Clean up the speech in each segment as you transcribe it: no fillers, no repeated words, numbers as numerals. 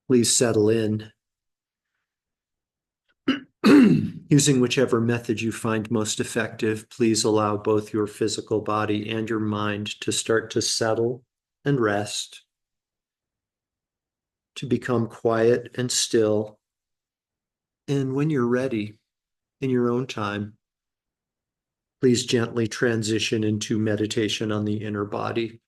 Please settle in. Using whichever method you find most effective, please allow both your physical body and your mind to start to settle and rest, to become quiet and still. And when you're ready, in your own time, please gently transition into meditation on the inner body.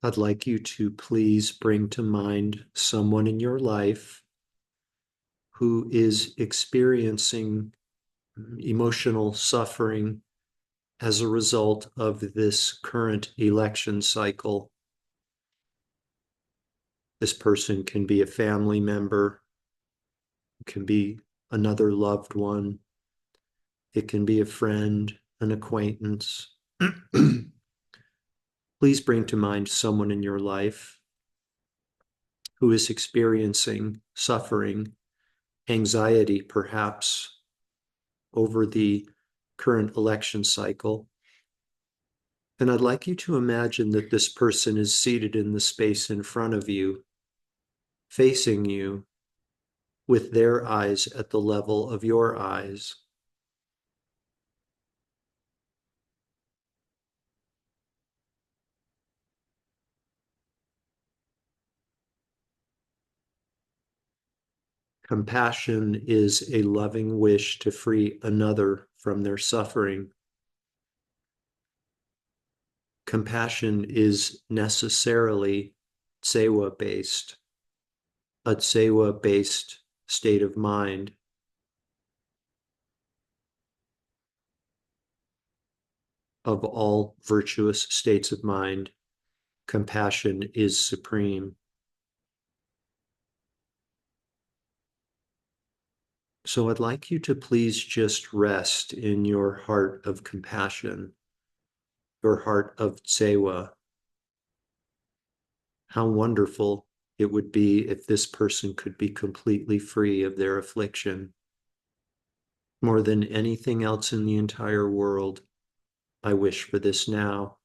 I'd like you to please bring to mind someone in your life who is experiencing emotional suffering as a result of this current election cycle. This person can be a family member, it can be another loved one, it can be a friend, an acquaintance. Please bring to mind someone in your life who is experiencing suffering, anxiety, perhaps, over the current election cycle. And I'd like you to imagine that this person is seated in the space in front of you, facing you, with their eyes at the level of your eyes. Compassion is a loving wish to free another from their suffering. Compassion is necessarily tsewa based, a tsewa based state of mind. Of all virtuous states of mind, compassion is supreme. So I'd like you to please just rest in your heart of compassion, your heart of tsewa. How wonderful it would be if this person could be completely free of their affliction. More than anything else in the entire world, I wish for this now.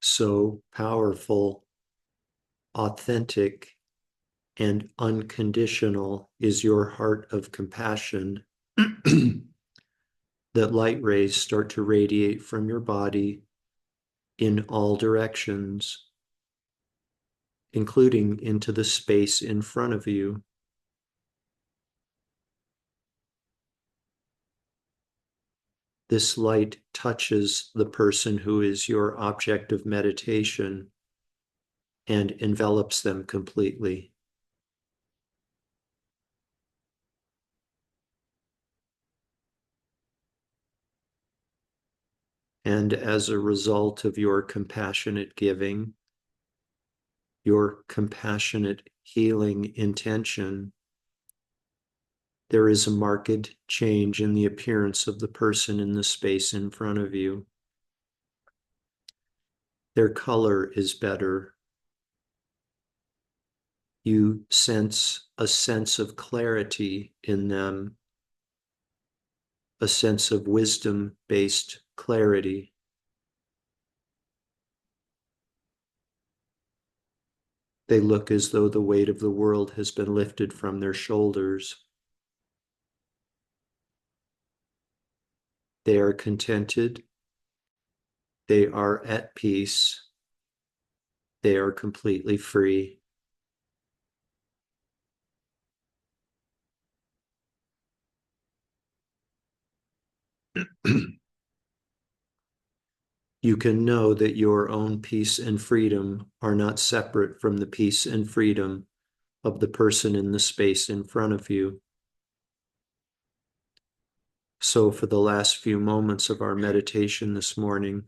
So powerful, authentic, and unconditional is your heart of compassion that light rays start to radiate from your body in all directions, including into the space in front of you. This light touches the person who is your object of meditation and envelops them completely. And as a result of your compassionate giving, your compassionate healing intention, there is a marked change in the appearance of the person in the space in front of you. Their color is better. You sense a sense of clarity in them, a sense of wisdom-based clarity. They look as though the weight of the world has been lifted from their shoulders. They are contented. They are at peace. They are completely free. You can know that your own peace and freedom are not separate from the peace and freedom of the person in the space in front of you. So, for the last few moments of our meditation this morning,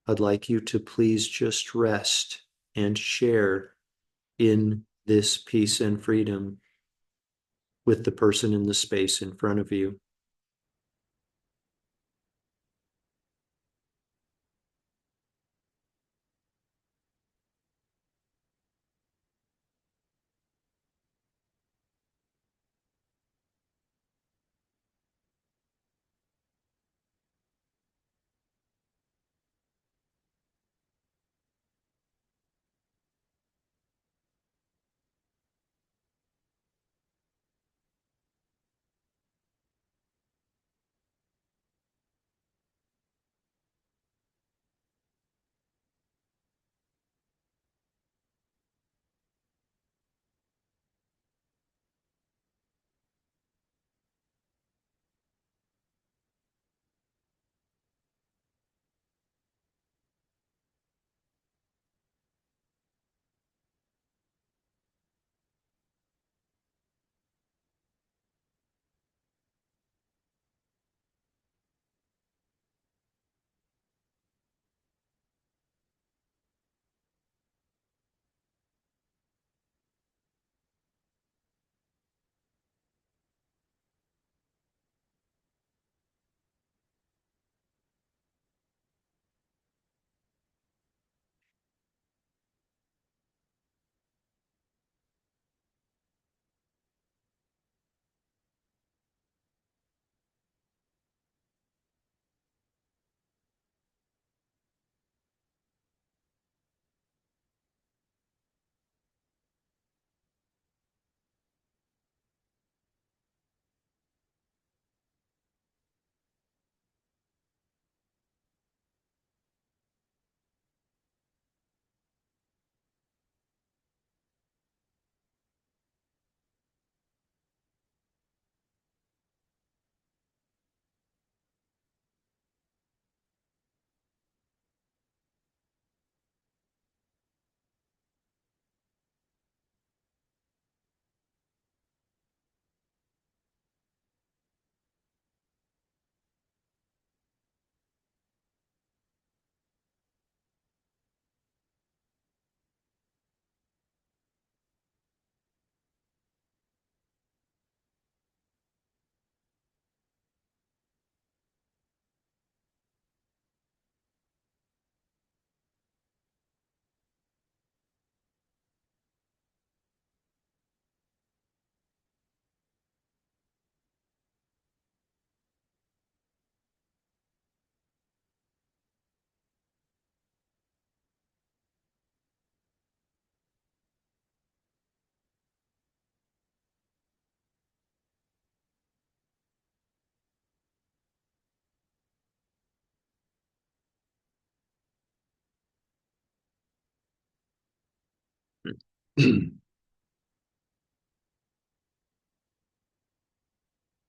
I'd like you to please just rest and share in this peace and freedom with the person in the space in front of you.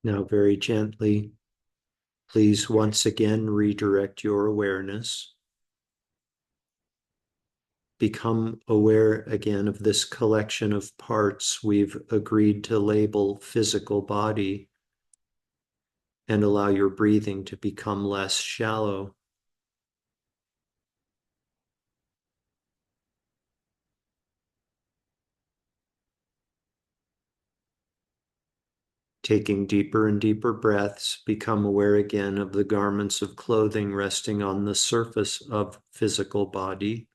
Now, very gently, please once again redirect your awareness. Become aware again of this collection of parts we've agreed to label physical body, and allow your breathing to become less shallow. Taking deeper and deeper breaths, become aware again of the garments of clothing resting on the surface of physical body.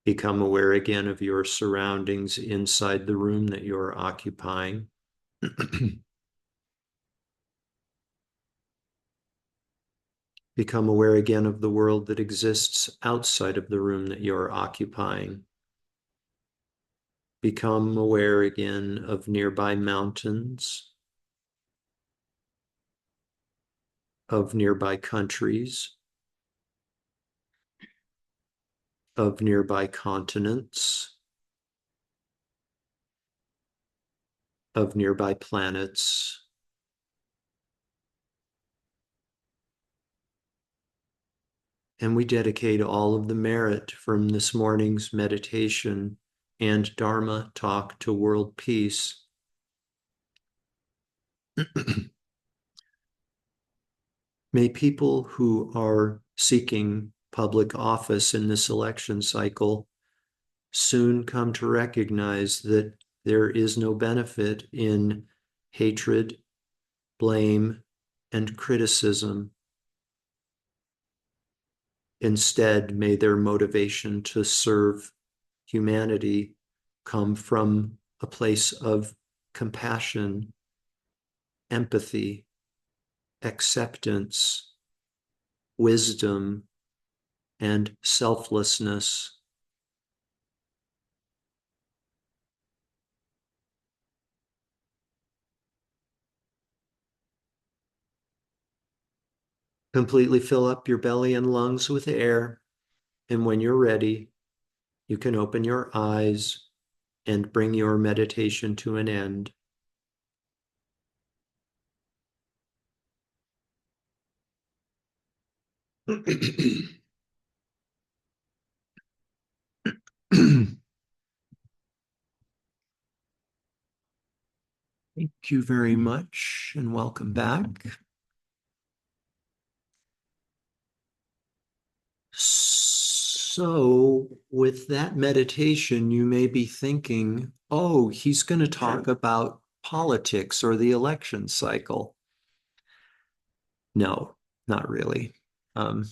Become aware again of your surroundings inside the room that you're occupying. Become aware again of the world that exists outside of the room that you're occupying. Become aware again of nearby mountains, of nearby countries, of nearby continents, of nearby planets. And we dedicate all of the merit from this morning's meditation and Dharma talk to world peace. May people who are seeking public office in this election cycle soon come to recognize that there is no benefit in hatred, blame, and criticism. Instead, may their motivation to serve humanity come from a place of compassion, empathy, acceptance, wisdom, and selflessness. Completely fill up your belly and lungs with air, and when you're ready, you can open your eyes and bring your meditation to an end. Thank you very much, and welcome back. So, with that meditation, you may be thinking, oh, he's going to talk about politics or the election cycle. No, not really. I'm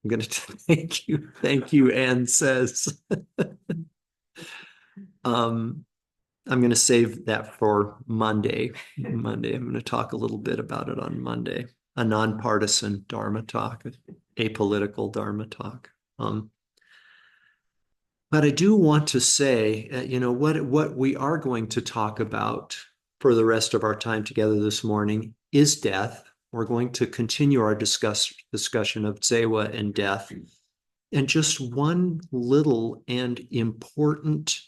going to thank you. Thank you, Anne says. um, I'm going to save that for Monday. Monday, I'm going to talk a little bit about it on Monday. A nonpartisan Dharma talk, apolitical Dharma talk. But I do want to say, what we are going to talk about for the rest of our time together this morning is death. We're going to continue our discussion of Zewa and death. And just one little and important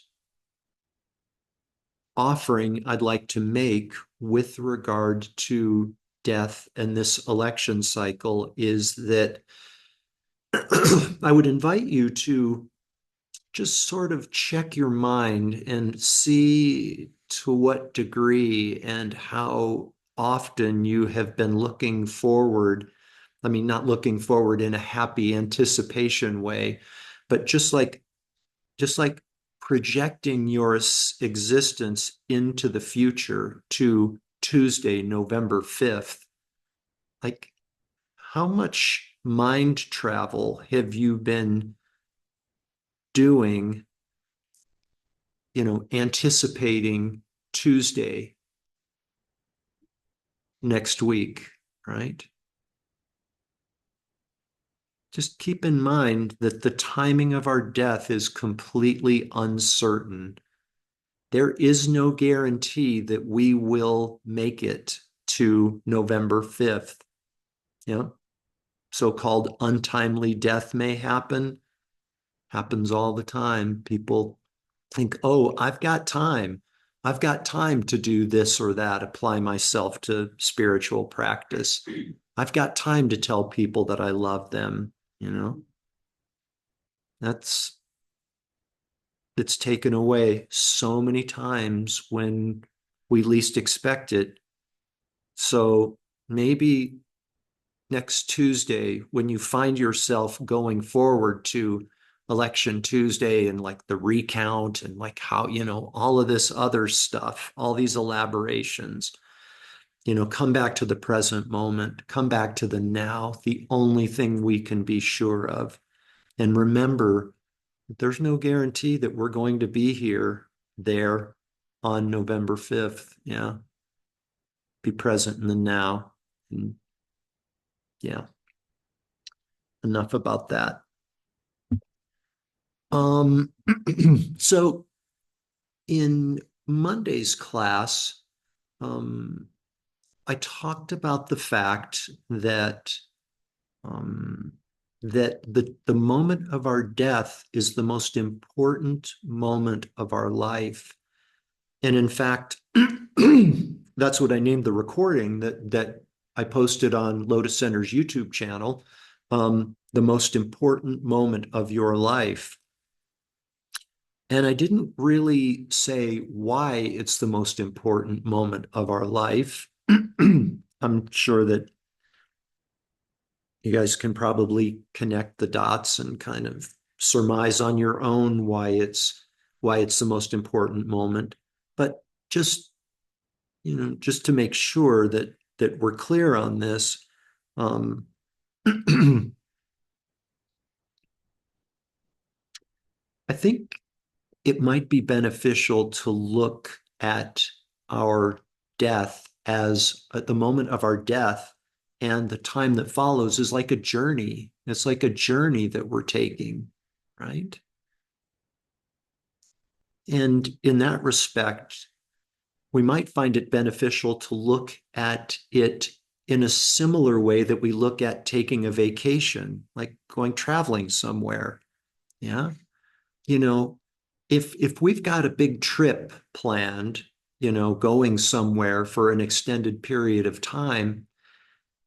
offering I'd like to make with regard to death and this election cycle is that I would invite you to just sort of check your mind and see to what degree and how often you have been looking forward. I mean, not looking forward in a happy anticipation way, but just like projecting your existence into the future to Tuesday, November 5th. Like, how much mind travel have you been doing, anticipating Tuesday next week, right? Just keep in mind that the timing of our death is completely uncertain. There is no guarantee that we will make it to November 5th. Yeah. so-called untimely death may happen. Happens all the time. People think, oh, I've got time. I've got time to do this or that, apply myself to spiritual practice. I've got time to tell people that I love them, you know. That's it's taken away so many times when we least expect it. So maybe next Tuesday, when you find yourself going forward to election Tuesday and like the recount and like how, all of this other stuff, all these elaborations, come back to the present moment, come back to the now, the only thing we can be sure of. And remember, there's no guarantee that we're going to be there on November 5th. Yeah. Be present in the now. And yeah, enough about that. Um, so in Monday's class, um, I talked about the fact that um, that the moment of our death is the most important moment of our life. And in fact, that's what I named the recording that I posted on Lotus Center's YouTube channel, the most important moment of your life. And I didn't really say why it's the most important moment of our life. I'm sure that you guys can probably connect the dots and kind of surmise on your own why it's the most important moment. But just just to make sure that we're clear on this, um, I think it might be beneficial to look at our death as at the moment of our death and the time that follows is like a journey. It's like a journey that we're taking, right? And in that respect, we might find it beneficial to look at it in a similar way that we look at taking a vacation, like going traveling somewhere. Yeah. you know, if we've got a big trip planned, going somewhere for an extended period of time,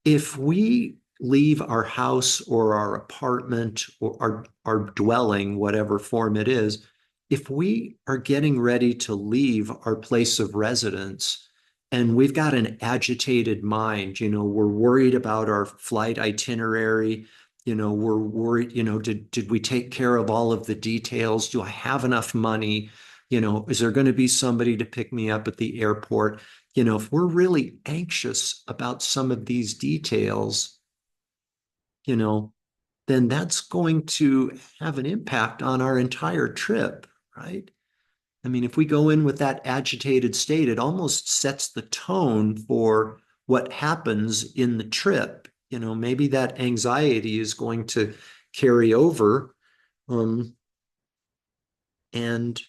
if we leave our house or our apartment or our dwelling, whatever form it is, if we are getting ready to leave our place of residence and we've got an agitated mind, we're worried about our flight itinerary, we're worried, did we take care of all of the details? Do I have enough money? Is there going to be somebody to pick me up at the airport? If we're really anxious about some of these details, you know, then that's going to have an impact on our entire trip, right? I mean, if we go in with that agitated state, it almost sets the tone for what happens in the trip. Maybe that anxiety is going to carry over um, and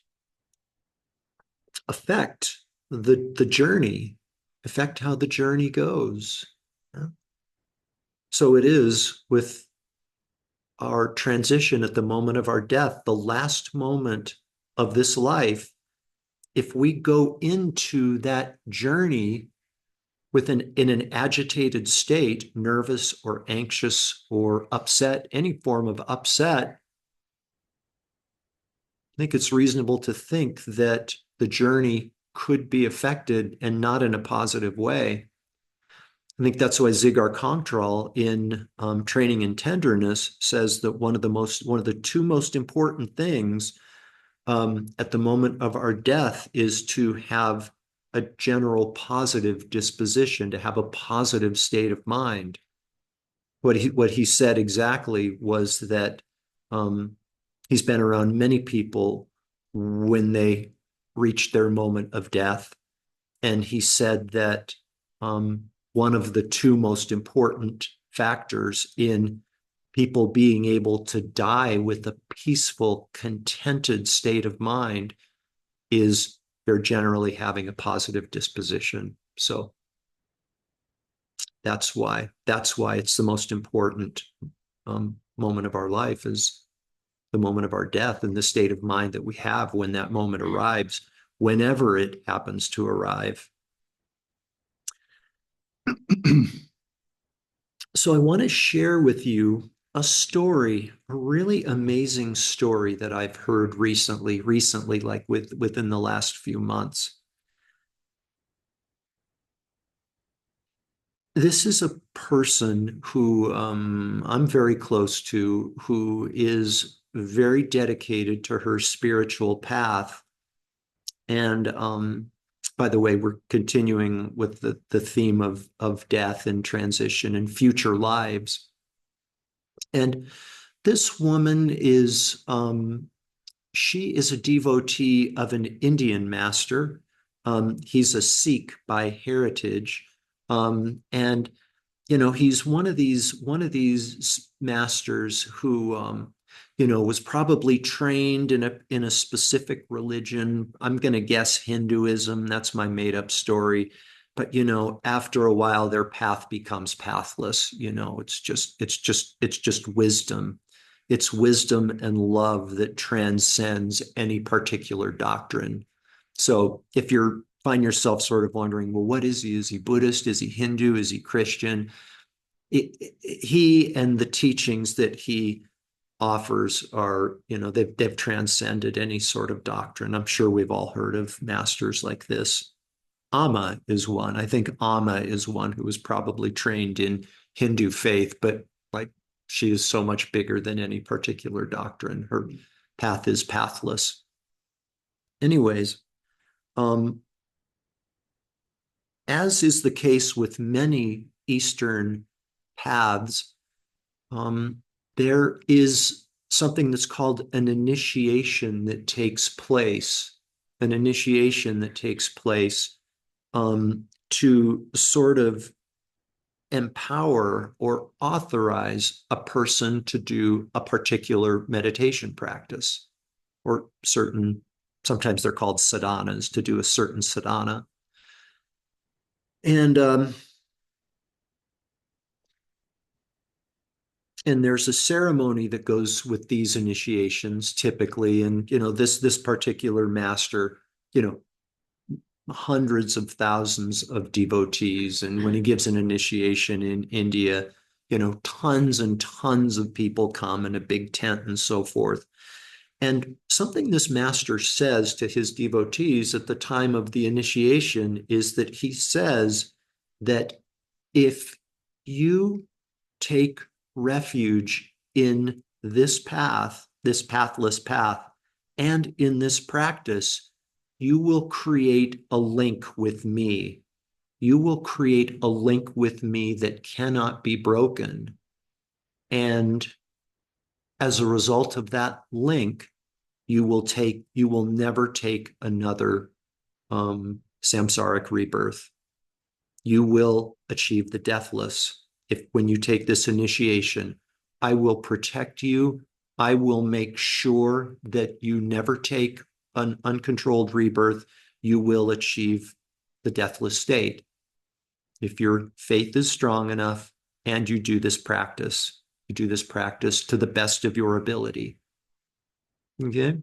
affect the journey, affect how the journey goes. Yeah. So it is with our transition at the moment of our death, the last moment of this life. If we go into that journey in an agitated state, nervous or anxious or upset, any form of upset, I think it's reasonable to think that the journey could be affected and not in a positive way. I think that's why Zigar Contral in Training in Tenderness says that one of the two most important things at the moment of our death is to have a general positive disposition, to have a positive state of mind. What he said exactly was that he's been around many people when they reach their moment of death, and he said that one of the two most important factors in people being able to die with a peaceful, contented state of mind is they're generally having a positive disposition. So That's why it's the most important moment of our life is the moment of our death and the state of mind that we have when that moment arrives, whenever it happens to arrive. So I want to share with you a story, a really amazing story that I've heard recently, like within the last few months. This is a person who I'm very close to, who is very dedicated to her spiritual path. And by the way, we're continuing with the theme of death and transition and future lives. And this woman is she is a devotee of an Indian master. He's a Sikh by heritage, and he's one of these masters who was probably trained in a specific religion. I'm going to guess Hinduism. That's my made up story. But after a while, their path becomes pathless. It's just wisdom. It's wisdom and love that transcends any particular doctrine. So if you find yourself sort of wondering, well, what is he? Is he Buddhist? Is he Hindu? Is he Christian? He and the teachings that he offers are, they've transcended any sort of doctrine. I'm sure we've all heard of masters like this. Amma is one. I think Amma is one who was probably trained in Hindu faith, but like she is so much bigger than any particular doctrine. Her path is pathless. Anyways, um, as is the case with many Eastern paths, um, there is something that's called an initiation that takes place, an initiation that takes place to sort of empower or authorize a person to do a particular meditation practice or certain, sometimes they're called sadhanas, to do a certain sadhana. And there's a ceremony that goes with these initiations typically. And, this particular master, you know, hundreds of thousands of devotees. And when he gives an initiation in India, tons and tons of people come in a big tent and so forth. And something this master says to his devotees at the time of the initiation is that he says that if you take refuge in this path, this pathless path, and in this practice, you will create a link with me. You will create a link with me that cannot be broken. And as a result of that link, you will never take another samsaric rebirth. You will achieve the deathless. If when you take this initiation, I will protect you. I will make sure that you never take an uncontrolled rebirth. You will achieve the deathless state. If your faith is strong enough and you do this practice, to the best of your ability. Okay.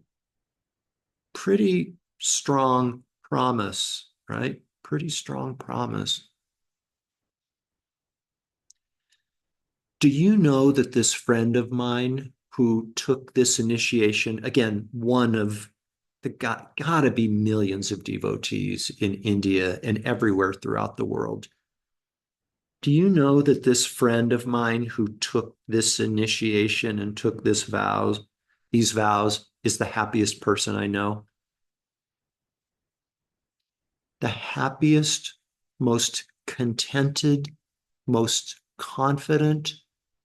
Pretty strong promise, right? Pretty strong promise. Do you know that this friend of mine who took this initiation, again, one of the gotta be millions of devotees in India and everywhere throughout the world. Do you know that this friend of mine who took this initiation and took these vows, is the happiest person I know? The happiest, most contented, most confident,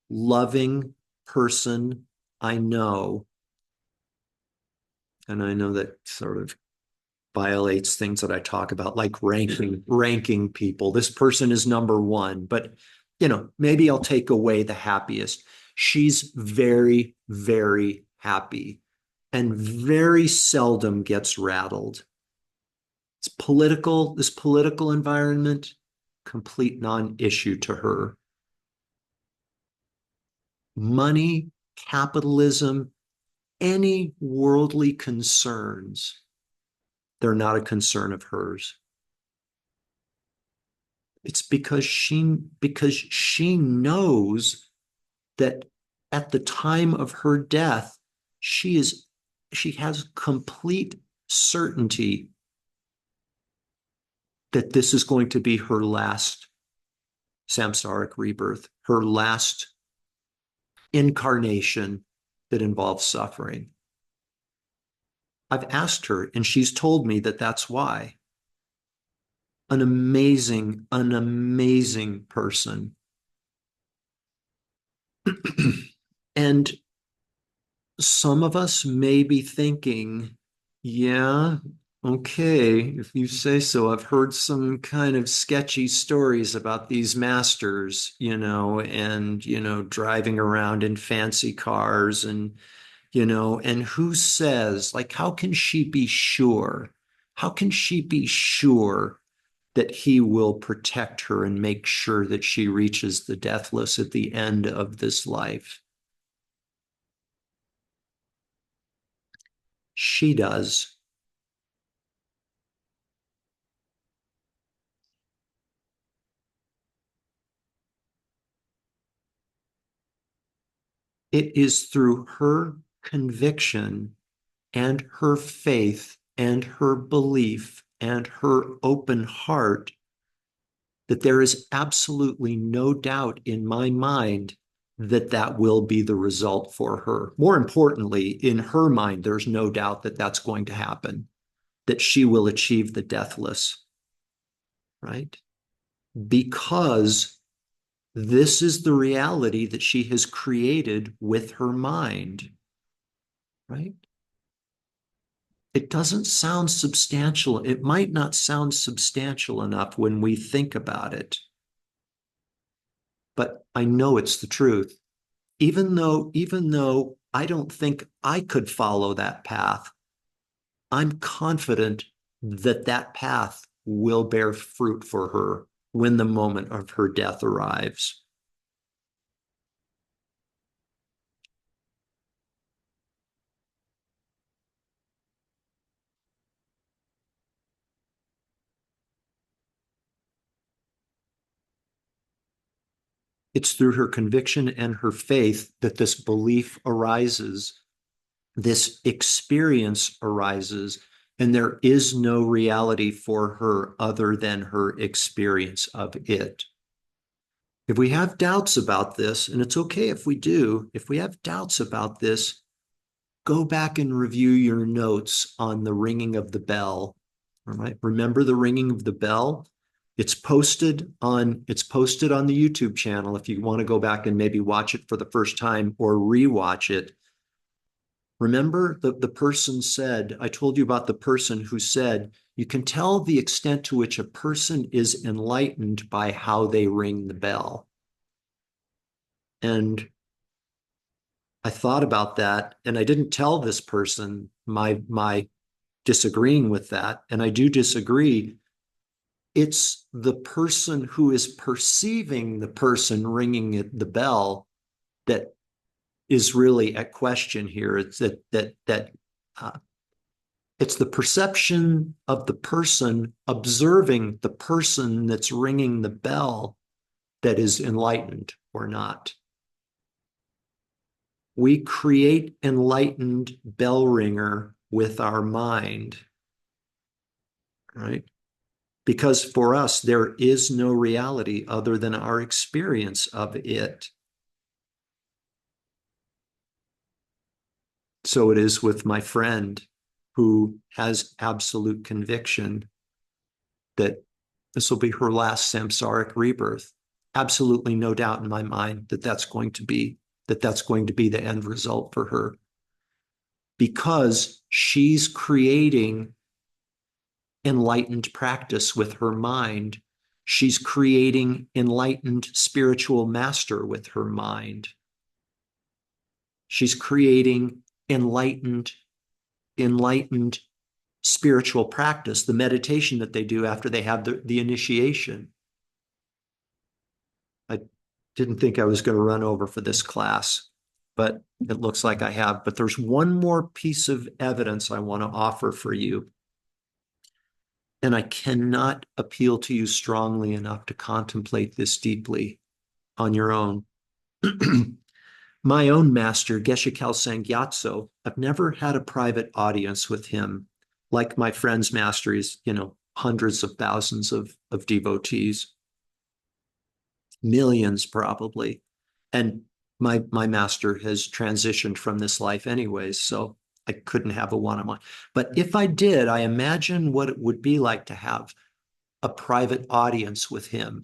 loving person I know. And I know that sort of violates things that I talk about, like ranking people. This person is number one, but maybe I'll take away the happiest. She's very, very happy and very seldom gets rattled. This political environment, complete non-issue to her. Money, capitalism, any worldly concerns, they're not a concern of hers. It's because she knows that at the time of her death, she has complete certainty that this is going to be her last samsaric rebirth, her last incarnation that involves suffering. I've asked her, and she's told me that that's why. An amazing person. And some of us may be thinking, yeah, okay, if you say so. I've heard some kind of sketchy stories about these masters, and, driving around in fancy cars and who says, like, how can she be sure? How can she be sure that he will protect her and make sure that she reaches the deathless at the end of this life? She does. It is through her conviction and her faith and her belief and her open heart that there is absolutely no doubt in my mind that that will be the result for her. More importantly, in her mind, there's no doubt that that's going to happen, that she will achieve the deathless, right? Because this is the reality that she has created with her mind, right? It doesn't sound substantial. It might not sound substantial enough when we think about it, but I know it's the truth. Even though I don't think I could follow that path, I'm confident that that path will bear fruit for her when the moment of her death arrives. It's through her conviction and her faith that this belief arises, this experience arises, and there is no reality for her other than her experience of it. If we have doubts about this, and it's okay if we do, if we have doubts about this, go back and review your notes on the ringing of the bell. All right. Remember the ringing of the bell? It's posted on the YouTube channel if you want to go back and maybe watch it for the first time or rewatch it. Remember the person said, I told you about the person who said, you can tell the extent to which a person is enlightened by how they ring the bell. And I thought about that, and I didn't tell this person my disagreeing with that, and I do disagree. It's the person who is perceiving the person ringing the bell that is really at question here. It's uh, it's the perception of the person observing the person that's ringing the bell that is enlightened or not. We create enlightened bell ringer with our mind, right? Because for us, there is no reality other than our experience of it. So it is with my friend who has absolute conviction that this will be her last samsaric rebirth. Absolutely no doubt in my mind that that's going to be the end result for her, because she's creating enlightened practice with her mind. She's creating enlightened spiritual master with her mind. She's creating enlightened spiritual practice, the meditation that they do after they have the initiation. I didn't think I was going to run over for this class, but it looks like I have. But there's one more piece of evidence I want to offer for you. And I cannot appeal to you strongly enough to contemplate this deeply on your own. My own master, Geshe Kelsang Gyatso, I've never had a private audience with him like my friend's master is, hundreds of thousands of devotees, millions probably. And my master has transitioned from this life anyways, so I couldn't have a one-on-one. But if I did, I imagine what it would be like to have a private audience with him.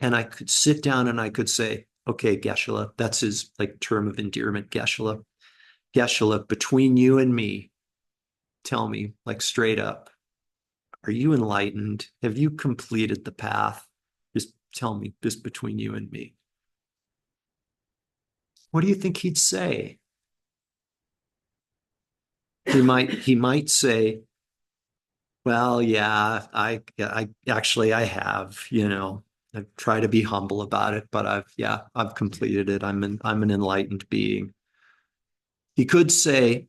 And I could sit down and I could say, okay, Geshe, that's his like term of endearment, Geshe. Geshe, between you and me, tell me like straight up, are you enlightened? Have you completed the path? Just tell me, just between you and me. What do you think he'd say? He might say, well, yeah, I actually I have, I try to be humble about it, but I've completed it. I'm an enlightened being. He could say,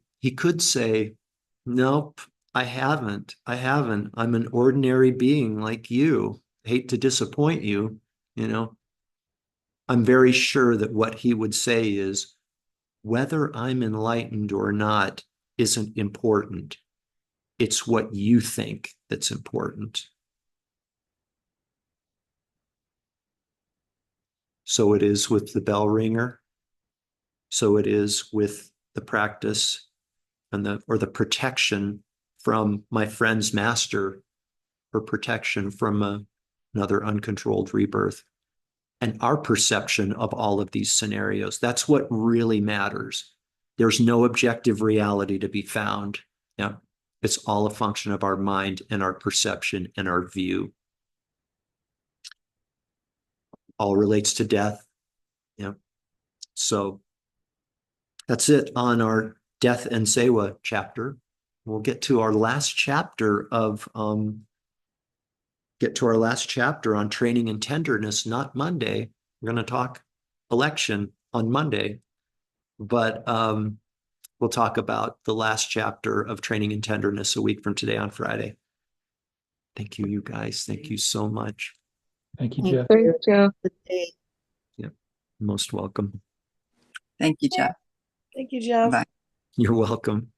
nope, I haven't. I haven't. I'm an ordinary being like you. Hate to disappoint you, you know. I'm very sure that what he would say is whether I'm enlightened or not isn't important. It's what you think that's important. So it is with the bell ringer. So it is with the practice and the protection from my friend's master, or protection from another uncontrolled rebirth. And our perception of all of these scenarios, that's what really matters. There's no objective reality to be found. Yeah. It's all a function of our mind and our perception and our view. All relates to death. Yeah. So that's it on our death and sewa chapter. We'll get to our last chapter on training and tenderness, not Monday. We're going to talk election on Monday, but we'll talk about the last chapter of training and tenderness a week from today on Friday. Thank you, you guys. Thank you so much. Thank you, Jeff. Thanks, Jeff. Yeah, most welcome. Thank you, Jeff. Thank you, Jeff. Bye. You're welcome.